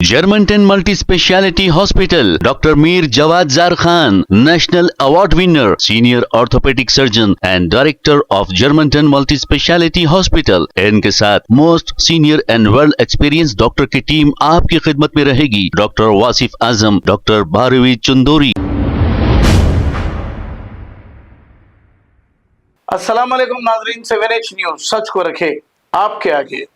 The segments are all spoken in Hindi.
Germantown Multi Speciality Hospital, Dr. Mir Jawad Zar Khan, National Award winner, Senior Orthopedic Surgeon and Director of Germantown Multi Speciality Hospital। इनके साथ most senior and world experience doctor की टीम आपकी खिदमत में रहेगी। Doctor Wasif Azam, doctor Bharvi Chandori. अस्सलाम वालेकुम नाज़रीन, 7H न्यूज़ सच को रखे आपके आगे।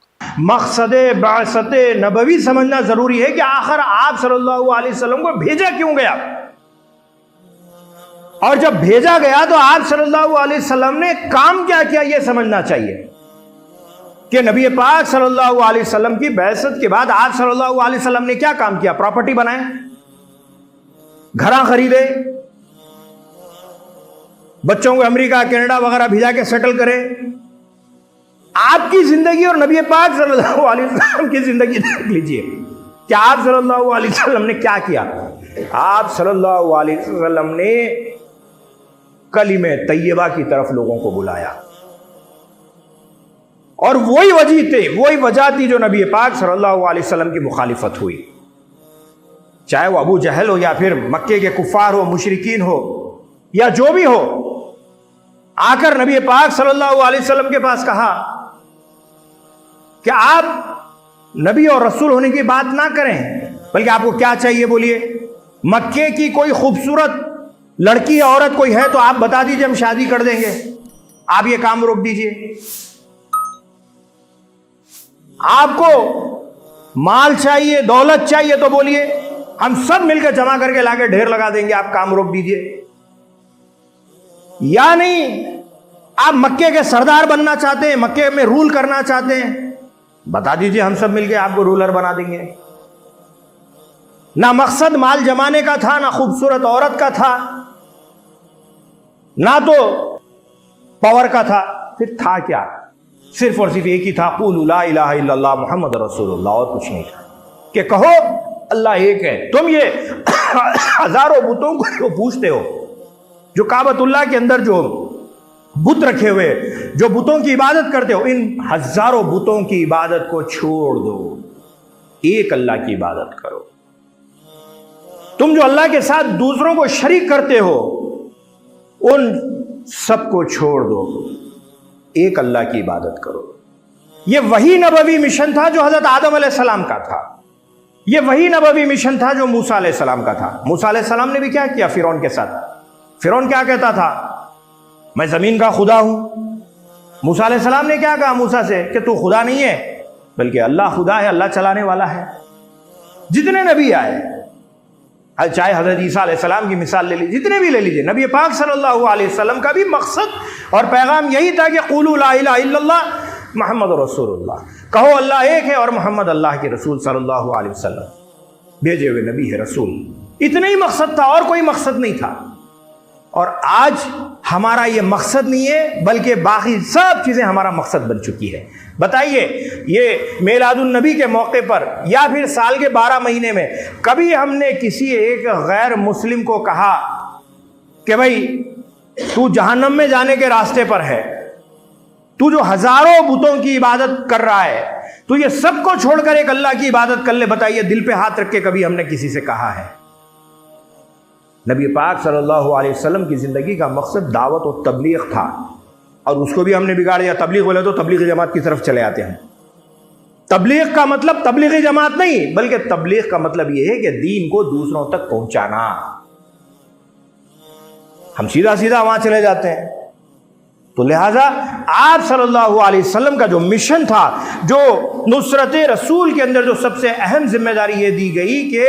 मकसद बासत नबवी समझना जरूरी है कि आखिर आप सल्लल्लाहु अलैहि वसल्लम को भेजा क्यों गया, और जब भेजा गया तो आप सल्लल्लाहु अलैहि वसल्लम ने काम क्या किया यह समझना चाहिए कि नबी पाक सल्लल्लाहु अलैहि वसल्लम की बैसत के बाद आप सल्लल्लाहु अलैहि वसल्लम ने क्या काम किया। प्रॉपर्टी बनाए, घरा खरीदे, बच्चों को अमेरिका कनाडा वगैरह भिजा के सेटल करे। आपकी जिंदगी और नबी पाक सल्लल्लाहु अलैहि वसल्लम की जिंदगी देख लीजिए कि आप सल्लल्लाहु अलैहि वसल्लम ने क्या किया। आप सल्लल्लाहु अलैहि वसल्लम ने कलिमे तैयबा की तरफ लोगों को बुलाया, और वही वजह थी जो नबी पाक सल्लल्लाहु अलैहि वसल्लम की मुखालिफत हुई, चाहे वो अबू जहल हो या फिर मक्के के कुफार हो, मुशरिकीन हो या जो भी हो। आकर नबी पाक सल्लल्लाहु अलैहि वसल्लम के पास कहा कि आप नबी और रसूल होने की बात ना करें, बल्कि आपको क्या चाहिए बोलिए। मक्के की कोई खूबसूरत लड़की या औरत कोई है तो आप बता दीजिए, हम शादी कर देंगे, आप ये काम रोक दीजिए। आपको माल चाहिए, दौलत चाहिए तो बोलिए, हम सब मिलकर जमा करके लाके ढेर लगा देंगे, आप काम रोक दीजिए। या नहीं, आप मक्के के सरदार बनना चाहते हैं, मक्के में रूल करना चाहते हैं, बता दीजिए, हम सब मिलके आपको रूलर बना देंगे। ना मकसद माल जमाने का था, ना खूबसूरत औरत का था, ना तो पावर का था। फिर था क्या? सिर्फ और सिर्फ एक ही था, क़ुलू ला इलाहा इल्लल्लाह मुहम्मद रसूलुल्लाह, और कुछ नहीं था। कि कहो अल्लाह एक है। तुम ये हजारों बुतों को जो पूछते हो, जो काबतुल्लाह के अंदर जो बुत रखे हुए, जो बुतों की इबादत करते हो, इन हजारों बुतों की इबादत को छोड़ दो, एक अल्लाह की इबादत करो। तुम जो अल्लाह के साथ दूसरों को शरीक करते हो, उन सबको छोड़ दो, एक अल्लाह की इबादत करो। यह वही नबवी मिशन था जो हजरत आदम अलैहिस्सलाम का था। यह वही नबवी मिशन था जो मूसा अलैहिस्सलाम का था। मूसा अलैहिस्सलाम ने भी क्या किया फिरौन के साथ। फिरौन क्या कहता था? मैं जमीन का खुदा हूं। मूसा अलैहिस्सलाम ने क्या कहा मूसा से कि तू खुदा नहीं है, बल्कि अल्लाह खुदा है, अल्लाह चलाने वाला है। जितने नबी आए, चाहे हजरत ईसा अलैहिस्सलाम की मिसाल ले लीजिए, जितने भी ले लीजिए, नबी पाक सल्लल्लाहु अलैहि वसल्लम का भी मकसद और पैगाम यही था कि क़ुलू ला इलाहा इल्लल्लाह मुहम्मद रसूलुल्लाह, कहो अल्लाह एक है और मोहम्मद अल्लाह के रसूल सल्लल्लाहु अलैहि वसल्लम भेजे हुए नबी है, रसूल। इतना ही मकसद था, और कोई मकसद नहीं था। और आज हमारा ये मकसद नहीं है, बल्कि बाकी सब चीज़ें हमारा मकसद बन चुकी है। बताइए, ये मिलादुन नबी के मौके पर या फिर साल के 12 महीने में कभी हमने किसी एक गैर मुस्लिम को कहा कि भाई तू जहन्नम में जाने के रास्ते पर है, तू जो हजारों बुतों की इबादत कर रहा है, तू ये सबको छोड़कर एक अल्लाह की इबादत कर ले। बताइए, दिल पे हाथ रख के कभी हमने किसी से कहा है? नबी पाक सल्लल्लाहु अलैहि वसल्लम की ज़िंदगी का मकसद दावत और तबलीग था, और उसको भी हमने बिगाड़ दिया। तबलीग बोले तो तबलीगी जमात की तरफ चले आते हैं। तबलीग का मतलब तबलीगी जमात नहीं, बल्कि तबलीग का मतलब यह है कि दीन को दूसरों तक पहुंचाना। हम सीधा सीधा वहां चले जाते हैं। तो लिहाजा आप सल्लल्लाहु अलैहि वसल्लम का जो मिशन था, जो नुसरत रसूल के अंदर जो सबसे अहम जिम्मेदारी ये दी गई कि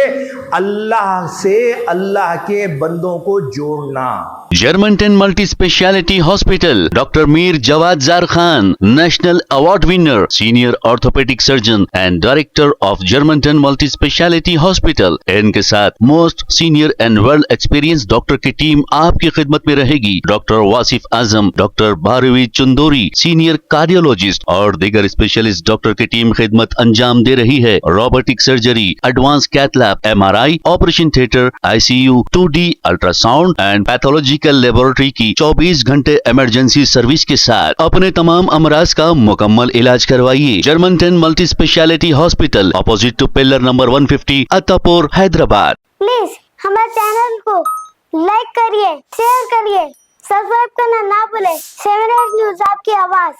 अल्लाह से अल्लाह के बंदों को जोड़ना। Germantown Multi Speciality Hospital, Dr. Mir Jawad Zar Khan, National Award winner, Senior Orthopedic Surgeon and Director of Germantown Multi Speciality Hospital। इनके साथ most senior and world experience doctor की टीम आपकी खिदमत में रहेगी। Doctor Wasif Azam, doctor Bharvi Chandori, senior cardiologist और दीगर स्पेशलिस्ट डॉक्टर की टीम खिदमत अंजाम दे रही है। Robotic surgery, advance cath lab, MRI, operation theatre, ICU, 2D ultrasound and pathology medical laboratory की 24 घंटे इमरजेंसी सर्विस के साथ अपने तमाम अमराज का मुकम्मल इलाज करवाइए। Germanton multi speciality hospital, opposite to pillar number 150, Attapur, Hyderabad. Please हमारे चैनल को लाइक करिए, शेयर करिए, सब्सक्राइब करना ना भूले। 7 न्यूज़ आपकी आवाज।